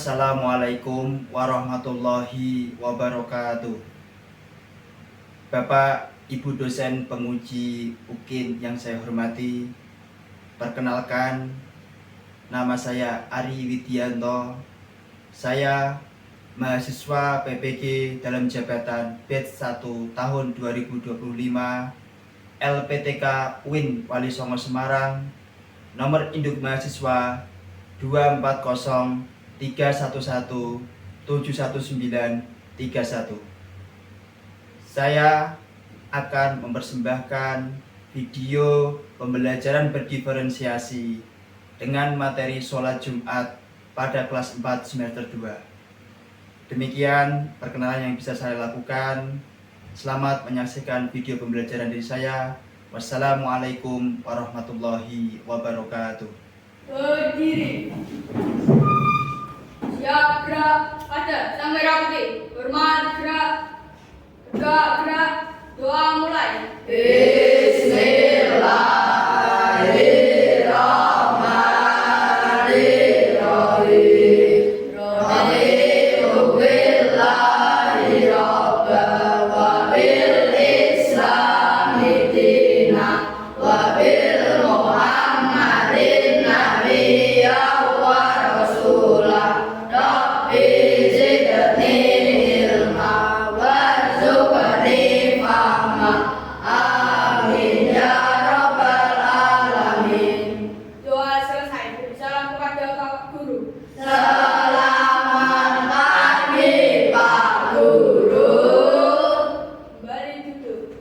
Assalamualaikum warahmatullahi wabarakatuh. Bapak, Ibu dosen penguji UKIN yang saya hormati, perkenalkan, nama saya Ari Widianto. Saya mahasiswa PPG dalam jabatan batch 1 tahun 2025 LPTK UIN Wali Songo Semarang, nomor induk mahasiswa 240-311-71931. Saya akan mempersembahkan video pembelajaran berdiferensiasi dengan materi sholat Jumat pada kelas 4 semester 2. Demikian perkenalan yang bisa saya lakukan. Selamat menyaksikan video pembelajaran dari saya. Wassalamualaikum warahmatullahi wabarakatuh. Berdiri. Siap gerak pada sang merah putih. Hormat gerak. Tegak gerak. Doa mulai. Bismillahirrahmanirrahim. Raditu billahi rabban wa bil islami dinan wa bil Muhammadin nabiyyan wa rasulah. Rabbi zidni ilma warzuqni fahma. Amin ya rabbal alamin. Doa selesai. Beri salam kepada Bapak Guru. Selamat pagi Pak Guru. Kembali duduk.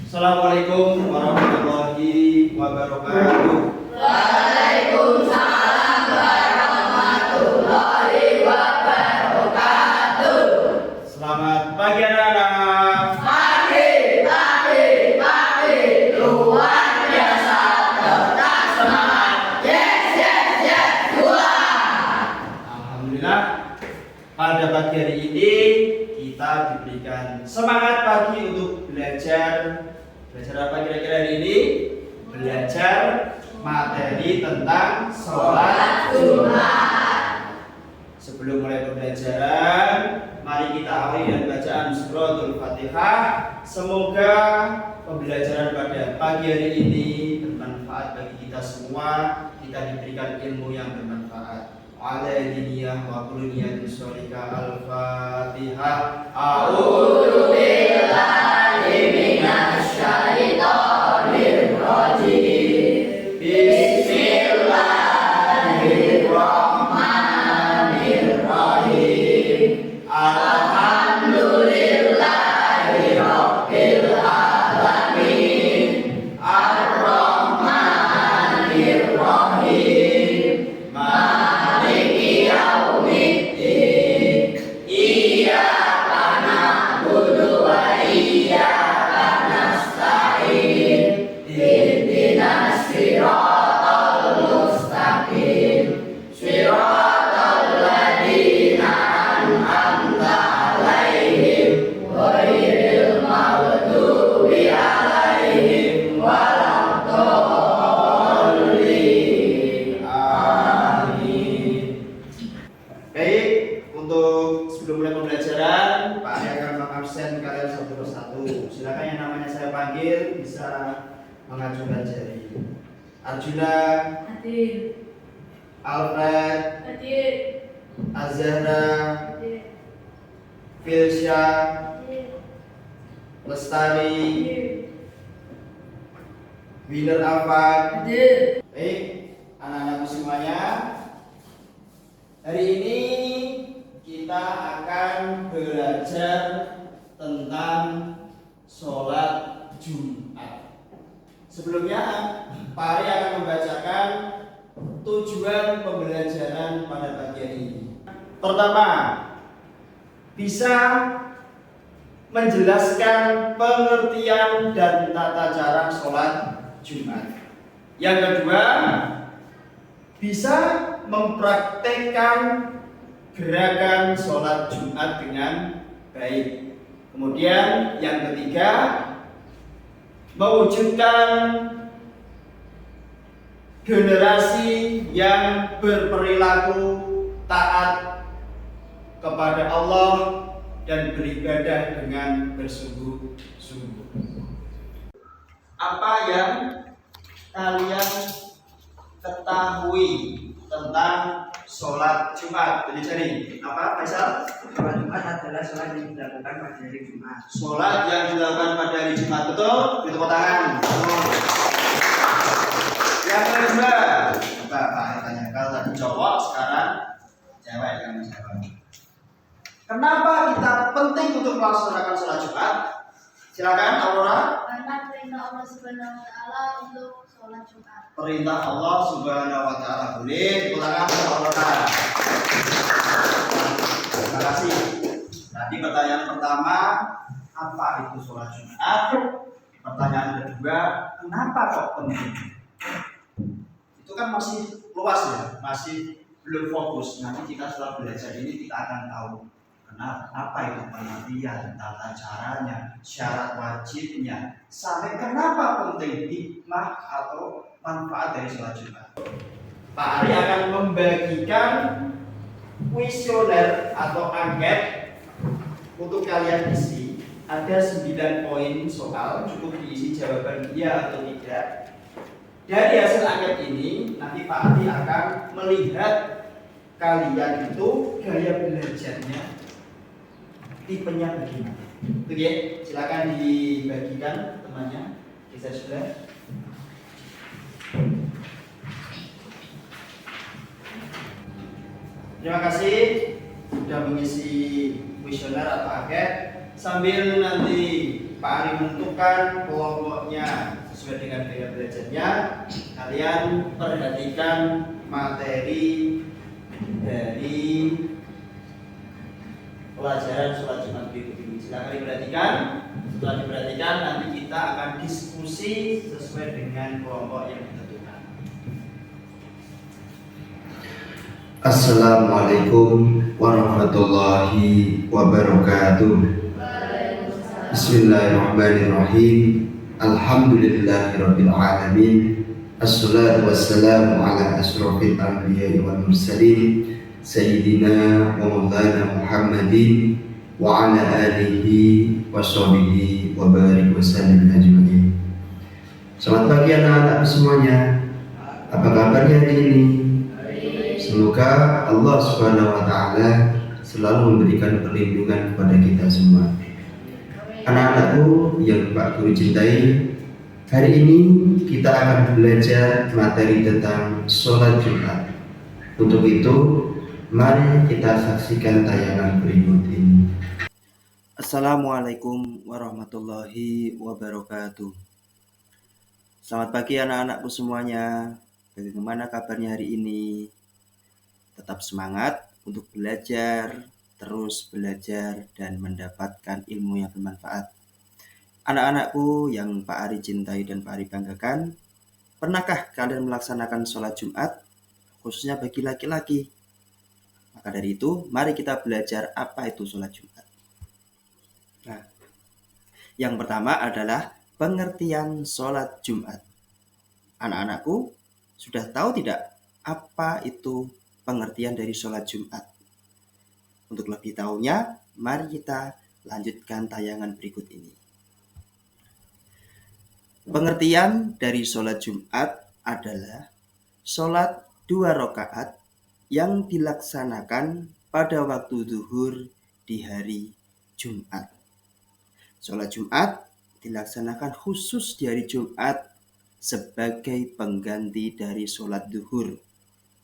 Assalamualaikum warahmatullahi wabarakatuh. Waalaikumsalam warahmatullahi wabarakatuh. Selamat pagi anak-anak. Pagi, luar biasa, tetap semangat. Yes, dua. Alhamdulillah, pada pagi hari ini kita diberikan semangat pagi untuk belajar apa kira-kira hari ini? Belajar materi tentang sholat Jumat. Sebelum mulai pembelajaran, mari kita awali dengan bacaan suratul Fatihah. Semoga pembelajaran pada pagi hari ini bermanfaat bagi kita semua. Kita diberikan ilmu yang bermanfaat. Ala diniyah wa kuluniyah sholika al-Fatihah. A'udzu billahi minasy syaithanir rajim. Bismillahirrahmanirrahim. Alhamdulillahi rabbil alamin. Ar-Rahmanir-Rahim. Maliki yaumiddin. Iyyaka na'budu wa iyyaka nasta'in. Ihdinas siratal mustaqim. Siratal ladzina an'amta 'alaihim ghairil maghdubi 'alaihim waladdallin. Amin. Baik, untuk sebelum mulai pembelajaran, Pak Ari akan mengabsen kalian satu persatu. Silakan yang namanya saya panggil bisa mengajukan jari. Arjuna, Hadir. Alfred, Hadir. Azhara, Hadir. Filsya, Hadir. Lestari, Hadir. Winner Afan. Hadir. Baik, anak-anakku semuanya, hari ini kita akan belajar tentang sholat Jumat. Sebelumnya, Pak Ari akan membacakan tujuan pembelajaran pada pagi hari ini. Pertama, bisa menjelaskan pengertian dan tata cara sholat Jumat. Yang kedua, bisa mempraktekkan gerakan sholat Jumat dengan baik. Kemudian yang ketiga, mewujudkan generasi yang berperilaku taat kepada Allah dan beribadah dengan bersungguh-sungguh. Apa yang kalian ketahui tentang sholat Jumat? Jadi apa, Faisal? Sholat Jumat adalah sholat yang dilakukan pada hari Jumat. Sholat yang dilakukan pada hari Jumat, betul? Tepuk tangan. Yang kedua, Pak tanya, kalau tadi cowok, sekarang cewek yang menjawab. Kenapa kita penting untuk melaksanakan sholat Jumat? Silakan, Aurora. Karena perintah Allah Subhanahu wa taala untuk sholat Jumat. Perintah Allah Subhanahu wa taala. Boleh tepuk tangan untuk Aurora. Terima kasih. Tadi pertanyaan pertama, apa itu sholat Jumat? Pertanyaan kedua, kenapa kok penting? Itu kan masih luas ya, masih belum fokus. Nanti kita setelah belajar ini kita akan tahu kenapa itu pengertian, tata caranya, syarat wajibnya, sampai kenapa penting hikmah atau manfaat dari sholat Jumat. Pak Ari akan membagikan kuesioner atau angket untuk kalian isi. Ada 9 poin soal, cukup diisi jawaban iya atau tidak. Dari hasil angket ini, nanti Pak Ari akan melihat kalian itu gaya belajarnya tipenya bagaimana. Oke, silakan dibagikan temannya. Bisa sudah. Terima kasih sudah mengisi kuesioner atau angket. Sambil nanti Pak Ari menentukan kelompoknya sesuai dengan gaya belajarnya, kalian perhatikan materi dari pelajaran sholat Jumat berikut ini. Silakan diperhatikan. Setelah diperhatikan, nanti kita akan diskusi sesuai dengan kelompok yang ditentukan. Assalamualaikum warahmatullahi wabarakatuh. Bismillahirrahmanirrahim. Alhamdulillahirabbil alamin. Assalatu wassalamu ala asyrofil anbiya'i wal mursalin Sayyidina wa maulana Muhammadin wa ala alihi wa sahbihi wa barik wa sallim ajma'in. Selamat pagi anak-anak semuanya. Apa kabarnya hari ini? Semoga Allah Subhanahu wa taala selalu memberikan perlindungan kepada kita semua. Anak-anakku yang Pak Guru cintai, hari ini kita akan belajar materi tentang sholat Jumat. Untuk itu, mari kita saksikan tayangan berikut ini. Assalamualaikum warahmatullahi wabarakatuh. Selamat pagi anak-anakku semuanya. Bagaimana kabarnya hari ini? Tetap semangat untuk belajar, terus belajar dan mendapatkan ilmu yang bermanfaat. Anak-anakku yang Pak Ari cintai dan Pak Ari banggakan, pernahkah kalian melaksanakan sholat Jumat, khususnya bagi laki-laki? Maka dari itu, mari kita belajar apa itu sholat Jumat. Nah, yang pertama adalah pengertian sholat Jumat. Anak-anakku sudah tahu tidak apa itu pengertian dari sholat Jumat? Untuk lebih tahunya, mari kita lanjutkan tayangan berikut ini. Pengertian dari sholat Jumat adalah sholat 2 rakaat yang dilaksanakan pada waktu zuhur di hari Jumat. Sholat Jumat dilaksanakan khusus di hari Jumat sebagai pengganti dari sholat zuhur.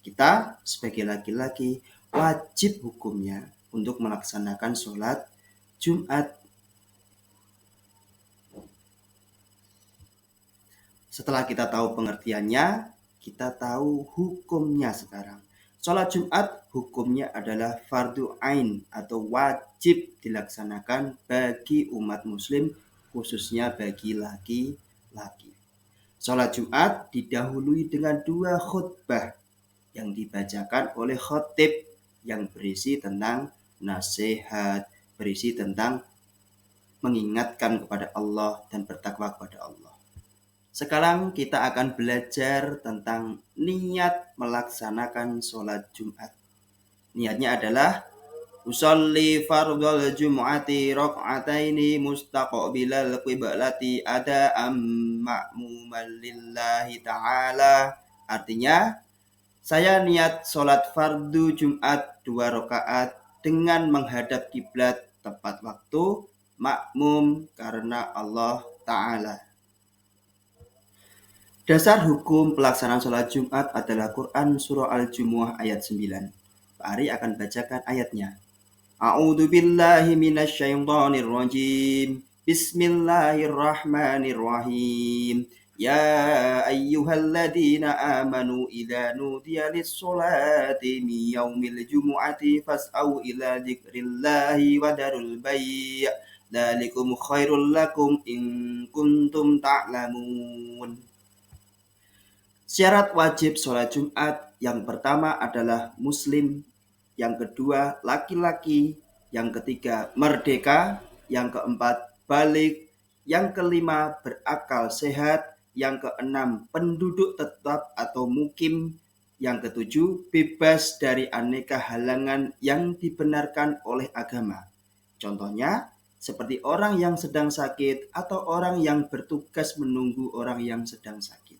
Kita sebagai laki-laki wajib hukumnya untuk melaksanakan sholat Jumat. Setelah kita tahu pengertiannya, kita tahu hukumnya sekarang. Sholat Jumat hukumnya adalah fardu ain atau wajib dilaksanakan bagi umat muslim, khususnya bagi laki-laki. Sholat Jumat didahului dengan 2 khutbah yang dibacakan oleh khatib yang berisi tentang nasihat, berisi tentang mengingatkan kepada Allah dan bertakwa kepada Allah. Sekarang kita akan belajar tentang niat melaksanakan sholat Jumat. Niatnya adalah usolli fardhal jum'ati rak'ataini mustaqbilal qiblati ada'am ma'muman lillahi ta'ala. Artinya, saya niat sholat fardu Jumat 2 rakaat dengan menghadap kiblat tepat waktu makmum karena Allah Ta'ala. Dasar hukum pelaksanaan sholat Jumat adalah Quran Surah Al-Jumu'ah ayat 9. Pak Ari akan bacakan ayatnya. A'udzu billahi minasyaitonir rajim. Bismillahirrahmanirrahim. Ya ayyuhalladzina amanu idza nudiya lis-sholati min yaumil jumu'ati fas'au ila dzikrillahi wa darul bai'. Dzalikum khairul lakum in kuntum ta'lamun. Syarat wajib sholat Jumat yang pertama adalah muslim, yang kedua laki-laki, yang ketiga merdeka, yang keempat balik, yang kelima berakal sehat, yang keenam penduduk tetap atau mukim, yang ketujuh bebas dari aneka halangan yang dibenarkan oleh agama. Contohnya seperti orang yang sedang sakit atau orang yang bertugas menunggu orang yang sedang sakit.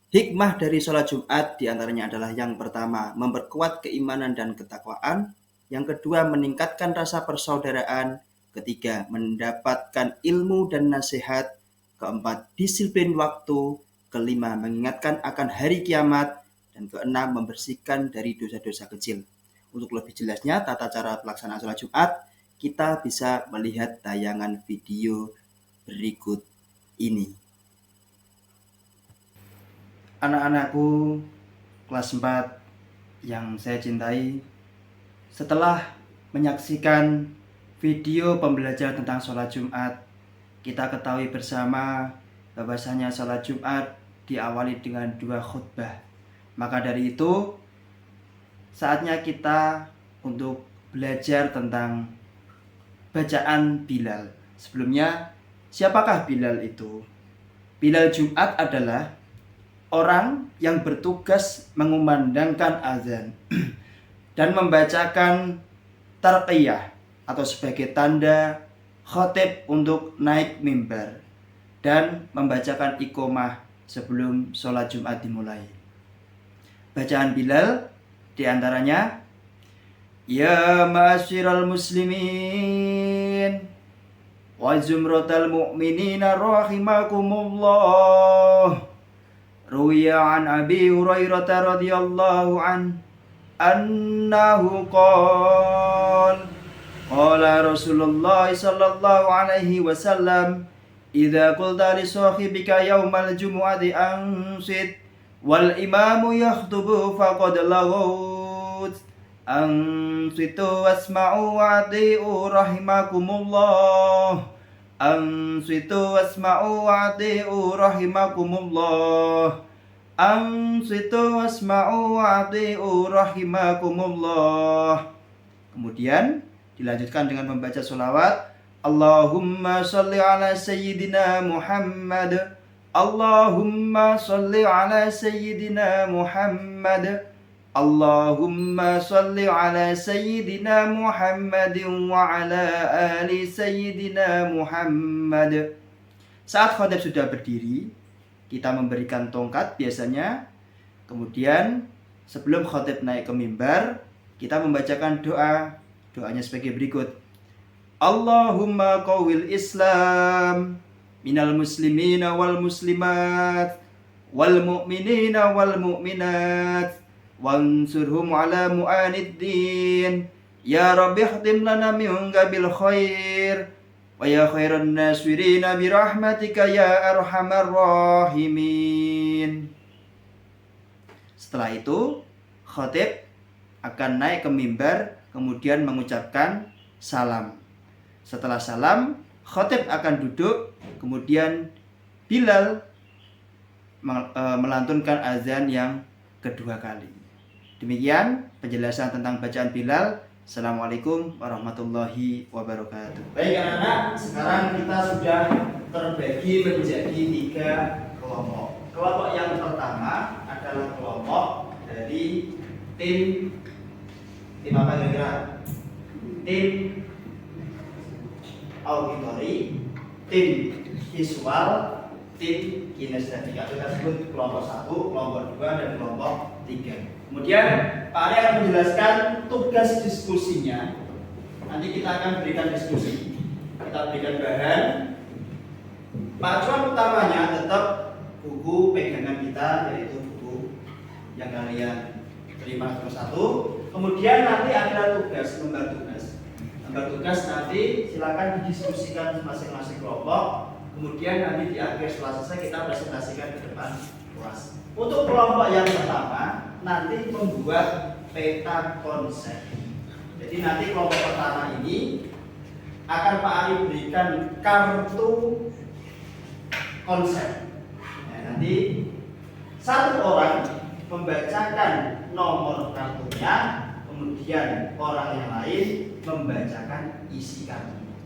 Hikmah dari sholat Jumat diantaranya adalah yang pertama, memperkuat keimanan dan ketakwaan. Yang kedua, meningkatkan rasa persaudaraan. Ketiga, mendapatkan ilmu dan nasihat. Keempat, disiplin waktu. Kelima, mengingatkan akan hari kiamat. Dan keenam, membersihkan dari dosa-dosa kecil. Untuk lebih jelasnya tata cara pelaksanaan sholat Jumat, kita bisa melihat tayangan video berikut ini. Anak-anakku kelas 4 yang saya cintai, setelah menyaksikan video pembelajaran tentang sholat Jumat, kita ketahui bersama bahwasanya sholat Jumat diawali dengan 2 khutbah. Maka dari itu, saatnya kita untuk belajar tentang bacaan Bilal. Sebelumnya, siapakah Bilal itu? Bilal Jumat adalah orang yang bertugas mengumandangkan azan dan membacakan tarqiyah atau sebagai tanda khotib untuk naik mimbar dan membacakan iqomah sebelum sholat Jumat dimulai. Bacaan Bilal diantaranya, Ya ma'asyiral muslimin wa zumratal mu'minina rahimakumullah. Ruwiya an Abi Hurairah radhiyallahu an annahu qala Rasulullah sallallahu alaihi wasallam idza qulta li sahibika yaumal jumu'ati ansit wal imamu yakhutubu faqad laghut ansitu wasma'u wa ati'u rahimakumullah Ansitu wasma'u wa'ati'u rahimakumullah Ansitu wasma'u wa'ati'u rahimakumullah. Kemudian dilanjutkan dengan membaca sholawat. Allahumma sholli ala sayyidina Muhammad Allahumma sholli ala sayyidina Muhammad Allahumma sholli ala sayyidina Muhammadin wa ala ali sayyidina Muhammad. Saat khatib sudah berdiri, kita memberikan tongkat biasanya. Kemudian sebelum khatib naik ke mimbar, kita membacakan doa. Doanya sebagai berikut. Allahumma qawwil Islam minal muslimina wal muslimat wal mu'minina wal mu'minat wansurhum ala mu'aniddin ya rabbi khtim lana minka bil khair wa ya khairan nasirina birahmatika ya arhamar rahimin. Setelah itu khatib akan naik ke mimbar kemudian mengucapkan salam. Setelah salam khatib akan duduk kemudian Bilal melantunkan azan yang kedua kali. Demikian penjelasan tentang bacaan Bilal. Assalamualaikum warahmatullahi wabarakatuh. Baik anak-anak, sekarang kita sudah terbagi menjadi 3 kelompok. Kelompok yang pertama adalah kelompok dari tim apa kira-kira? Tim auditori, tim visual, tim kinestetik. Kita sebut kelompok 1, kelompok 2, dan kelompok 3. Kemudian Pak Ari akan menjelaskan tugas diskusinya. Nanti kita akan berikan diskusi. Kita berikan bahan. Pacuan utamanya tetap buku pegangan kita, yaitu buku yang kalian terima satu. Kemudian nanti ada tugas, lembar tugas. Lembar tugas nanti silakan didiskusikan masing-masing kelompok. Kemudian nanti di akhir setelah selesai kita presentasikan ke depan kelas. Untuk kelompok yang pertama nanti membuat peta konsep. Jadi nanti kelompok pertama ini akan Pak Ari berikan kartu konsep. Nanti satu orang membacakan nomor kartunya, kemudian orang yang lain membacakan isi kartunya.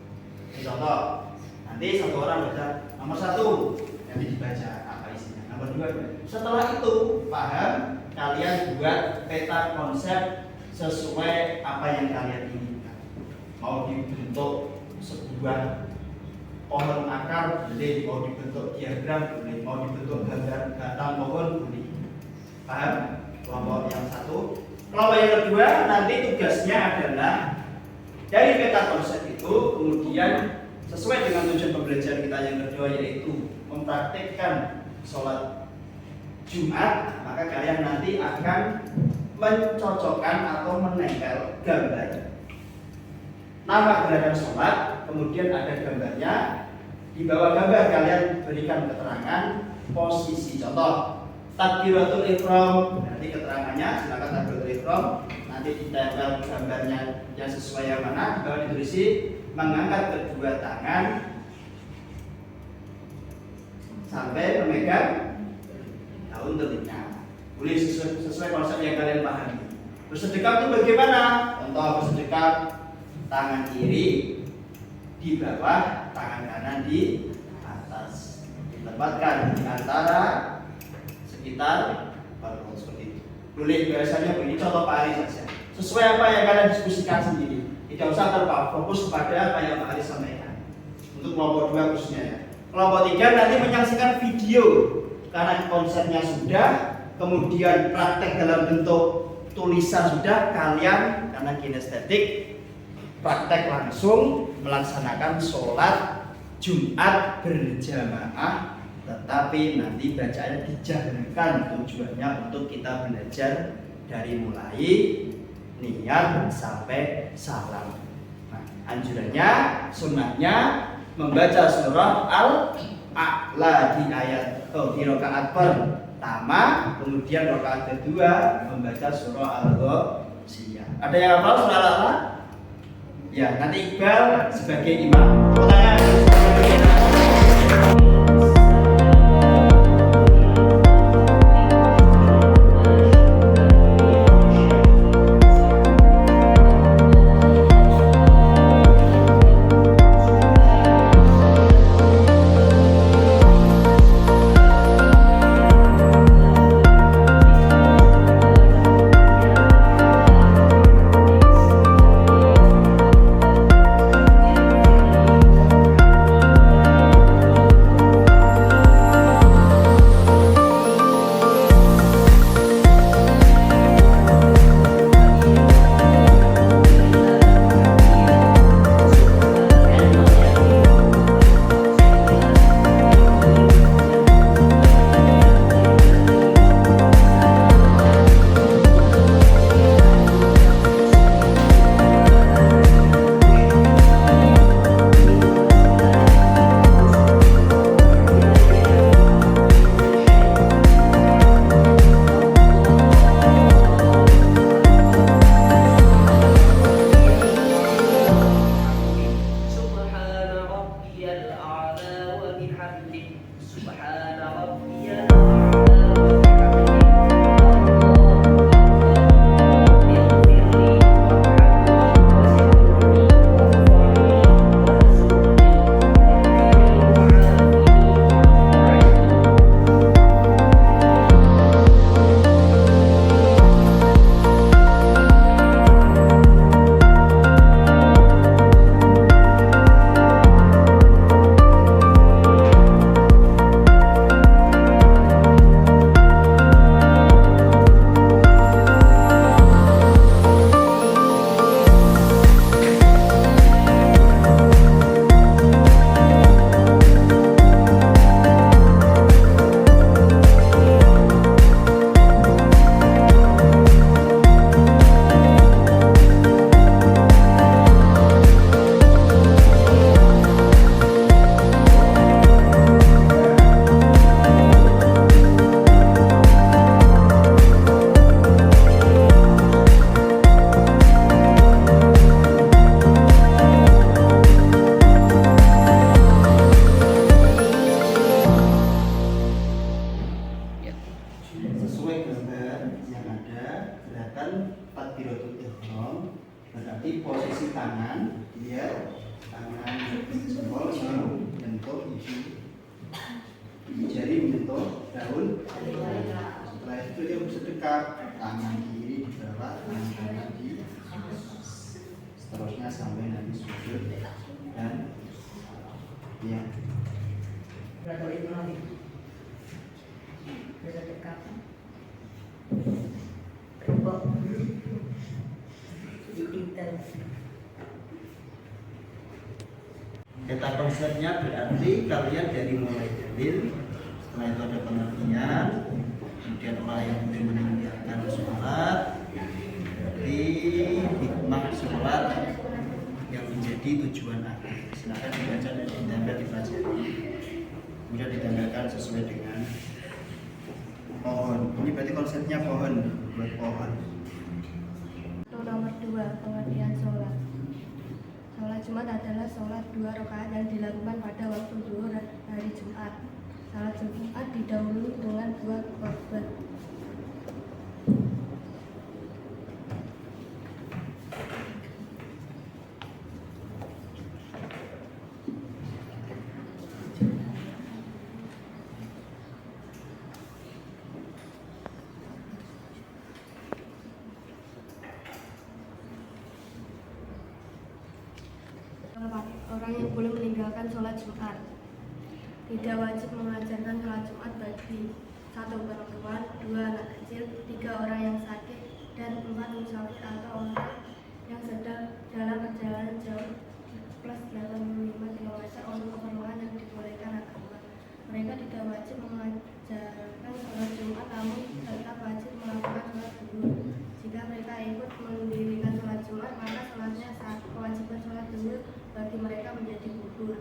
Contoh, nanti satu orang baca nomor 1, nanti dibaca apa isinya. Nomor 2. Setelah itu paham, kalian buat peta konsep sesuai apa yang kalian inginkan. Mau dibentuk sebuah pohon akar boleh, mau dibentuk diagram boleh, mau dibentuk gambar batang pohon boleh. Paham? Kelompok yang 1. Kelompok yang kedua nanti tugasnya adalah dari peta konsep itu kemudian sesuai dengan tujuan pembelajaran kita yang kedua, yaitu mempraktikkan sholat Jumat, maka kalian nanti akan mencocokkan atau menempel gambar nama gerakan sholat, kemudian ada gambarnya. Di bawah gambar kalian berikan keterangan posisi. Contoh, takbiratul ihram, nanti keterangannya silakan takbiratul ihram, nanti ditempel gambarnya yang sesuai yang mana. Di bawah ditulis mengangkat kedua tangan sampai memegang daun telinga. Boleh sesuai konsep yang kalian pahami. Bersedekap itu bagaimana? Contoh bersedekap, tangan kiri di bawah, tangan kanan di atas, ditempatkan di antara sekitar perut seperti itu. Boleh biasanya begini, contoh Pak Ari saja. Sesuai apa yang kalian diskusikan sendiri. Tidak usah terfokus kepada apa yang Pak Ari sampaikan. Untuk kelompok 2 khususnya ya. Kelompok 3 nanti menyaksikan video karena konsepnya sudah, kemudian praktek dalam bentuk tulisan sudah, kalian karena kinestetik praktek langsung melaksanakan sholat Jumat berjamaah, tetapi nanti bacaannya dijabarkan. Tujuannya untuk kita belajar dari mulai niat sampai salam. Nah, anjurannya, sunnahnya membaca surah Al-A'la di di rakaat pertama, kemudian rakaat kedua membaca surah Al-Ghasyiyah. Ada yang hafal surah Al-A'la? Ya, nanti Iqbal sebagai imam. Kata konsepnya berarti kalian dari mulai dalil, setelah itu ada pengertian, kemudian orang yang boleh meninggalkan sholat, berarti hikmah sholat yang menjadi tujuan akhir. Silakan dibaca dan ditanda dipelajari. Kemudian ditandakan sesuai dengan pohon. Ini berarti konsepnya pohon, buat pohon. Nomor 2, pengertian sholat. Sholat Jumat adalah sholat 2 rakaat yang dilakukan pada waktu zuhur hari Jumat. Sholat Jumat didahului dengan 2 khotbah. Orang yang boleh meninggalkan sholat Jumat tidak wajib mengajarkan sholat Jumat bagi 1 perempuan, 2 anak kecil, 3 orang yang sakit, dan 4 musafir atau orang yang sedang dalam perjalanan jauh plus 85 km untuk keperluan yang dibolehkan agama. Mereka tidak wajib mengajarkan sholat Jumat, namun tetap wajib melakukan sholat zuhur. Jika mereka ikut mendirikan sholat Jumat, maka sholatnya saat kewajiban sholat zuhur bagi mereka menjadi gugur.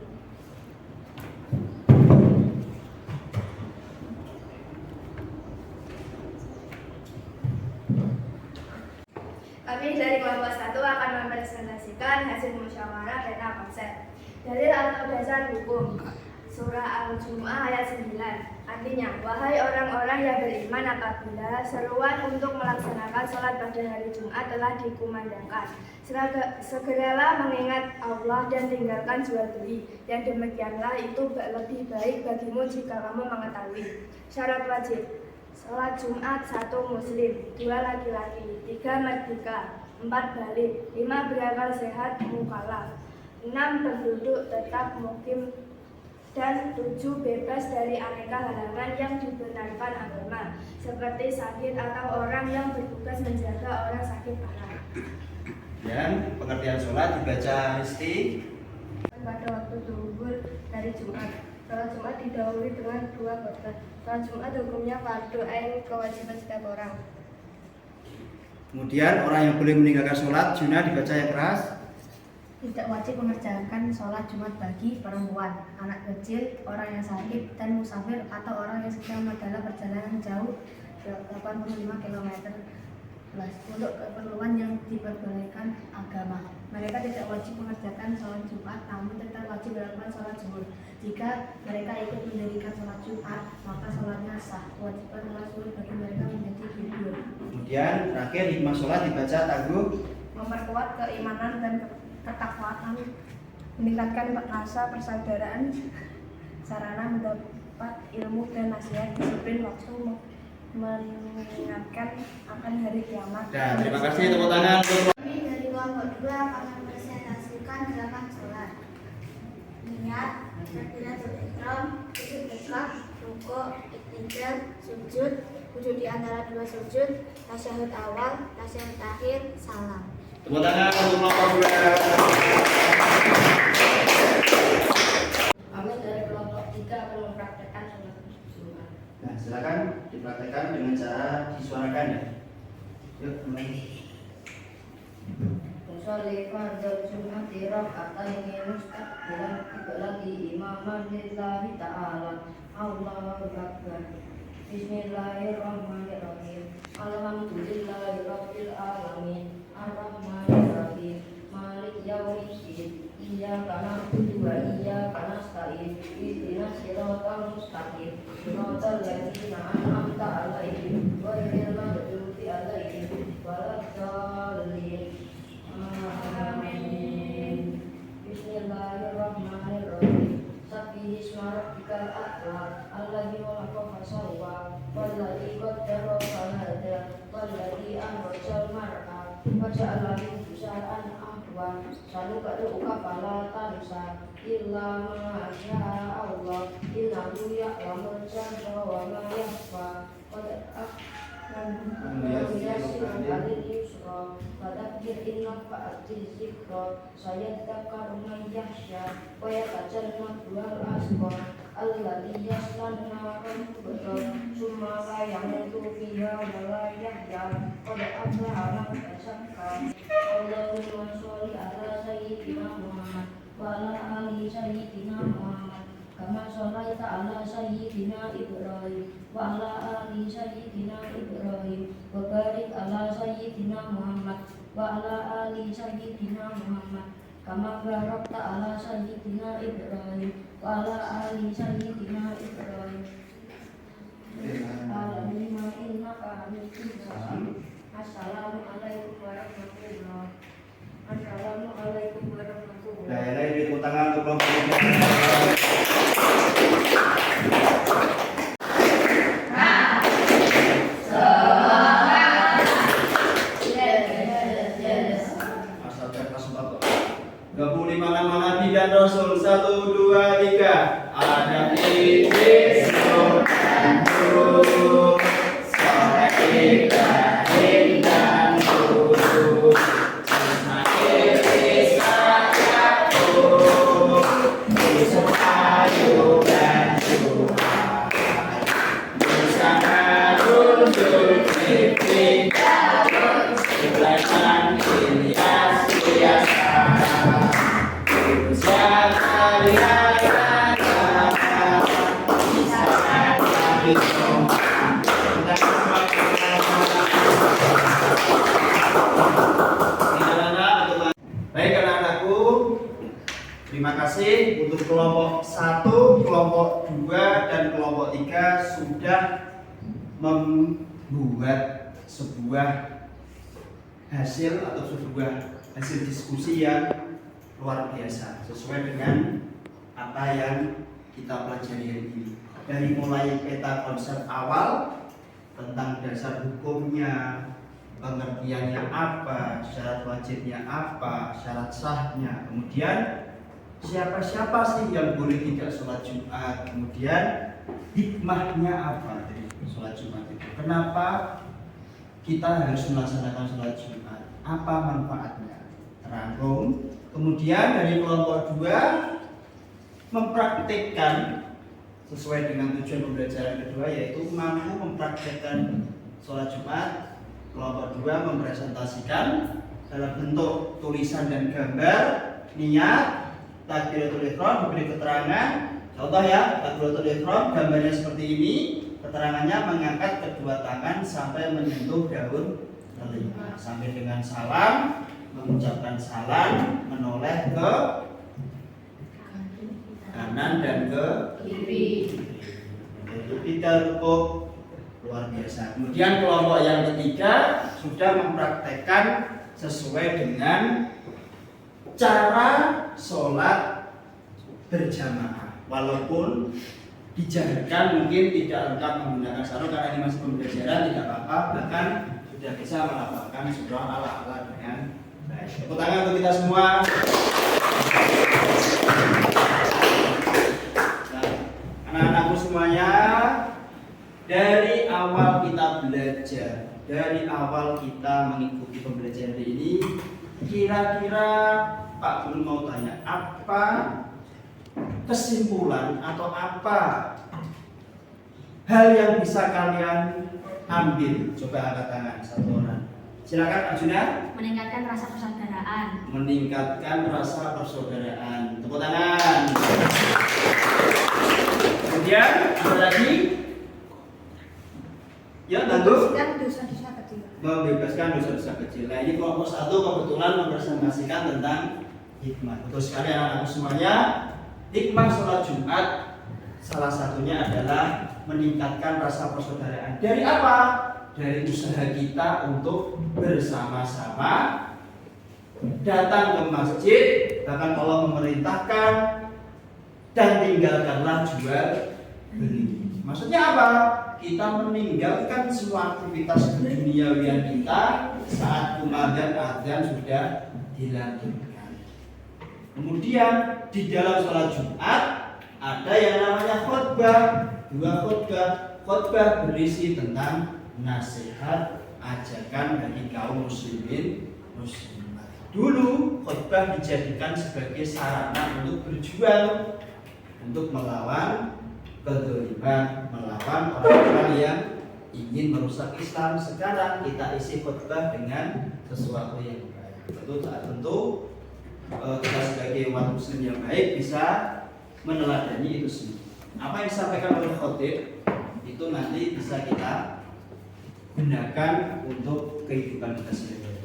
Kami dari kelompok 1 akan mempresentasikan hasil musyawarah peta konsep. Dalil atau dasar hukum. Surah Al-Jumu'ah ayat 9. Artinya, wahai orang-orang yang beriman, apabila seruan untuk melaksanakan sholat pada hari Jumat telah dikumandangkan, segeralah mengingat Allah dan tinggalkan jual beli. Yang demikianlah itu lebih baik bagimu jika kamu mengetahui. Syarat wajib. Sholat Jumat 1 muslim, 2 laki-laki, 3 merdeka, 4 balik, 5 berakal sehat mukallaf, 6 penduduk tetap mukim, dan 7 bebas dari aneka halangan yang dibenarkan agama, seperti sakit atau orang yang bertugas menjaga orang sakit parah. Dan pengertian sholat dibaca Risti. Pada waktu zuhur dari Jumat, sholat Jumat didahului dengan 2 khotbah. Sholat Jumat hukumnya fardu ain, kewajiban setiap orang. Kemudian orang yang boleh meninggalkan sholat, Juna dibaca yang keras. Tidak wajib mengerjakan sholat Jumat bagi perempuan, anak kecil, orang yang sakit, dan musafir atau orang yang sedang dalam perjalanan jauh 85 km untuk keperluan yang diperbolehkan agama. Mereka tidak wajib mengerjakan sholat Jumat, namun tetap wajib melakukan sholat zuhur. Jika mereka ikut mendirikan sholat Jumat, maka sholatnya sah. Kewajiban sholat zuhur bagi mereka menjadi gugur. Kemudian terakhir hikmah sholat dibaca Tangguh. Memperkuat keimanan dan ketakwaan, meningkatkan rasa persaudaraan, sarana mendapat ilmu dan nasihat, disiplin waktu, mengingatkan akan hari kiamat. Dan terima kasih, tepuk tangan. Kami dari kelompok 2 akan mempresentasikan gerakan sholat. Niat, takbiratul ihram, sujud rekah, rukuk, iktidal, sujud, wujud di antara 2 sujud, tasyahud awal, tasyahud akhir, salam. Tepuk tangan untuk kelompok 2. Kami dari kelompok 3 akan mempraktekkan sholat Jumat. Nah, silakan dipraktekkan dengan cara disuarakan ya. Yuk, mulai. Usolli fardhu jum'ati rak'ataini mustaqbilan qiblati imaman lillahi ta'ala. Allahu akbar. Bismillahirrahmanirrahim. Alhamdulillahi rabbil alamin. Ar-Rahmanir-Rahim. Malik yaumiddin. Iyyaka na'budu wa iyyaka nasta'in. Ihdinas siratal mustaqim. Siratal ladzina an'amta 'alaihim ghairil maghdubi 'alaihim waladdallin. Amin. Bismillahirrahmanirrahim. Sabbihisma rabbikal a'la alladzi khalaqa fasawwa walladzi qaddara fahada walladzi akhrajal mar'a faja'alahu ghusaa'an ahwa. Sanuqri'uka fala tansa illa ma syaa Allah innahu ya'lamul jahra wa ma yakhfa. Fadzakir in nafa'ati dzikra sayadzakkaru man yakhsha wa yatajannabul ashqa alladzi yaslan naran kubra summa la yamutu fiha wa la yahya qad aflaha man tazakka. Allahumma sholli ala sayyidina Muhammad wa ala ali sayyidina Muhammad kama shallaita ala sayyidina Ibrahim wa ala ali sayyidina Ibrahim wa barik ala sayyidina Muhammad wa ala ali sayyidina Muhammad kama barakta ala sayyidina Ibrahim wa ala ali sayyidina Ibrahim Allahumma innaka hamidun majid. Assalamualaikum warahmatullahi wabarakatuh. Assalamualaikum warahmatullahi wabarakatuh. Nah, ini tepuk tangan untuk kelompok ini. Gabung 5 nama Nabi dan Rasul. 1, 2, 3. Ada Idris, Nur dan Nur, Soleh, Ibrahim dan Nur, Ismail, Ishak, Yakub, Yusuf, Ayub dan Syuaib, Musa, Harun, Zulkifli, Daud, Sulaiman, Ilyas, Yasa, Zakaria, Baik anak-anakku, terima kasih untuk kelompok 1, kelompok 2, dan kelompok 3 sudah membuat sebuah hasil atau sebuah hasil diskusi yang luar biasa sesuai dengan apa yang kita pelajari hari ini. Dari mulai peta konsep awal tentang dasar hukumnya, pengertiannya apa, syarat wajibnya apa, syarat sahnya, kemudian siapa-siapa sih yang boleh tidak sholat Jumat, kemudian hikmahnya apa dari sholat Jumat itu, kenapa kita harus melaksanakan sholat Jumat, apa manfaatnya, terangkum. Kemudian dari kelompok 2 mempraktikkan sesuai dengan tujuan pembelajaran kedua, yaitu mampu mempraktikkan sholat Jumat. Kelompok 2 mempresentasikan dalam bentuk tulisan dan gambar niat takbiratul ihram, memberi keterangan. Contoh ya, takbiratul ihram gambarnya seperti ini, keterangannya mengangkat kedua tangan sampai menyentuh daun telinga, sampai dengan salam, mengucapkan salam, menoleh ke kanan dan ke kiri. Itu tidak cukup luar biasa. Kemudian kelompok yang ketiga sudah mempraktekkan sesuai dengan cara sholat berjamaah. Walaupun dijaharkan mungkin tidak lengkap menggunakan sarung karena ini masih pembelajaran, tidak apa-apa. Bahkan sudah bisa melafalkan surah ala-ala dengan baik. Tepuk tangan untuk kita semua. Anak-anakku semuanya, dari awal kita belajar, dari awal kita mengikuti pembelajaran ini, kira-kira Pak Guru mau tanya, apa kesimpulan atau apa hal yang bisa kalian ambil? Coba angkat tangan satu orang. Silakan Arjuna. Meningkatkan rasa persaudaraan. Meningkatkan rasa persaudaraan. Tepuk tangan. Kemudian apa lagi? Ya, bantu. Dan dosa-dosa kecil. Membebaskan dosa-dosa kecil. Nah, ini kelompok 1 kebetulan mempresentasikan tentang hikmah. Betul sekali anak-anakku semuanya. Hikmah sholat Jumat salah satunya adalah meningkatkan rasa persaudaraan. Dari apa? Dari usaha kita untuk bersama-sama datang ke masjid, bahkan Allah memerintahkan, dan tinggalkanlah jual beli. Maksudnya apa? Kita meninggalkan semua aktivitas keduniawian kita saat kumandang adzan sudah dilanjutkan. Kemudian di dalam sholat Jumat ada yang namanya khutbah. 2 khutbah. Khutbah berisi tentang nasihat, ajakan bagi kaum muslimin muslimat. Dulu khutbah dijadikan sebagai sarana untuk berjuang, untuk melawan kezaliman, melawan orang-orang yang ingin merusak Islam. Sekarang kita isi khutbah dengan sesuatu yang baik. Tentu kita sebagai umat muslim yang baik bisa meneladani itu semua. Apa yang disampaikan oleh khotib itu nanti bisa kita gunakan untuk kehidupan kita sendiri.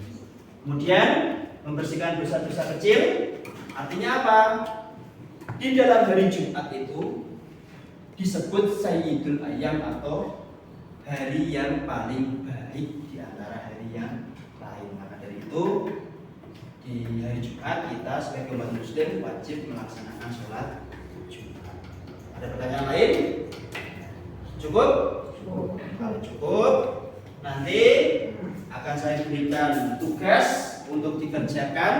Kemudian membersihkan dosa-dosa kecil, artinya apa? Di dalam hari Jumat itu disebut Sayyidul Ayyam atau hari yang paling baik di antara hari yang lain. Maka dari itu di hari Jumat kita sebagai umat muslim wajib melaksanakan sholat Jumat. Ada pertanyaan lain? Cukup? Kalau cukup, nanti akan saya berikan tugas untuk dikerjakan.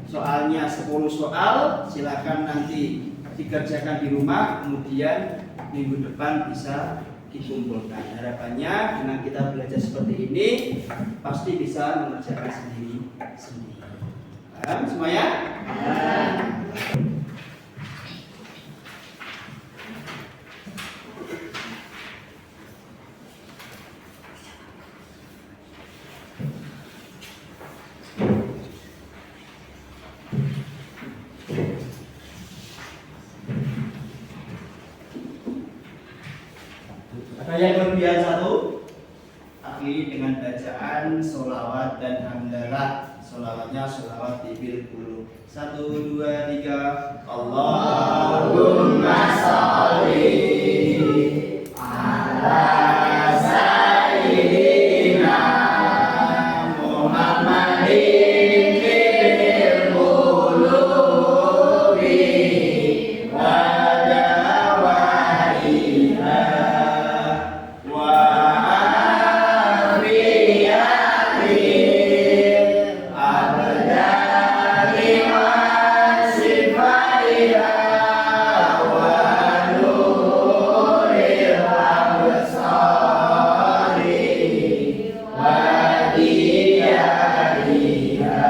Soalnya 10 soal, silakan nanti dikerjakan di rumah, kemudian minggu depan bisa dikumpulkan. Harapannya dengan kita belajar seperti ini pasti bisa mengerjakan sendiri. Paham semuanya? Ada yang kelebihan satu, akhiri dengan bacaan sholawat dan hamdalah. Sholawatnya sholawat tibil qulub. 1, 2, 3. Allahumma sholli ala sayyidina Muhammadin tibil qulubi wa dawaiha wa afriyati abdali wa sifaiha wa nuril absari wa diyariha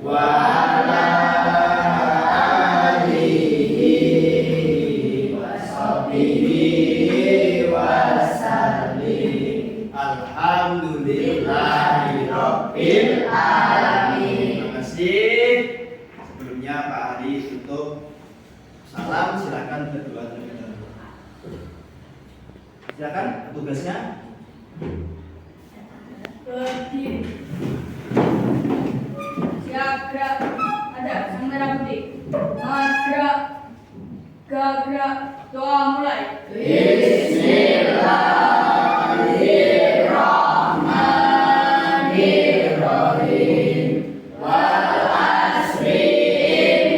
wa ala alihi wa sahbihi wa sallim. Alhamdulillahi rabbil alamin. Terima kasih. Sebelumnya Pak Ari tutup salam, silakan berdoa terlebih dahulu. Silakan tugasnya. Berdiri. Siap gerak. Ada sang merah putih. Mas gerak. Gak gerak. Doa mulai. Bismillahirrahmanirrahim. Wal asri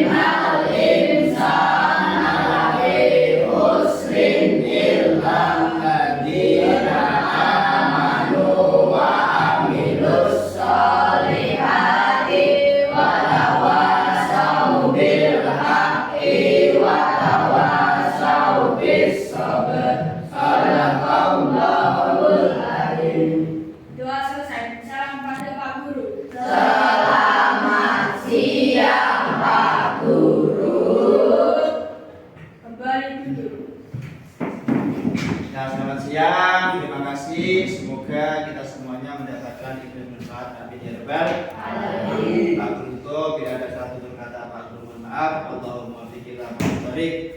innal insana lafi khusrin illa alladziina amanu wa amilus solihati wa tawassaw bil haqqi wa tawassaw bis sabr. Sadaqallahul adzim. Doa selesai. Salam pada Pak Guru. Selamat siang Pak Guru. Kembali duduk. Ya, selamat siang. Terima kasih. Semoga kita semuanya mendapatkan ilmu manfaat. Amin ya rabbal alamin. Pak Guru, bila ada satu kata Pak Guru mohon maaf. Allahumma biqillah mubarik.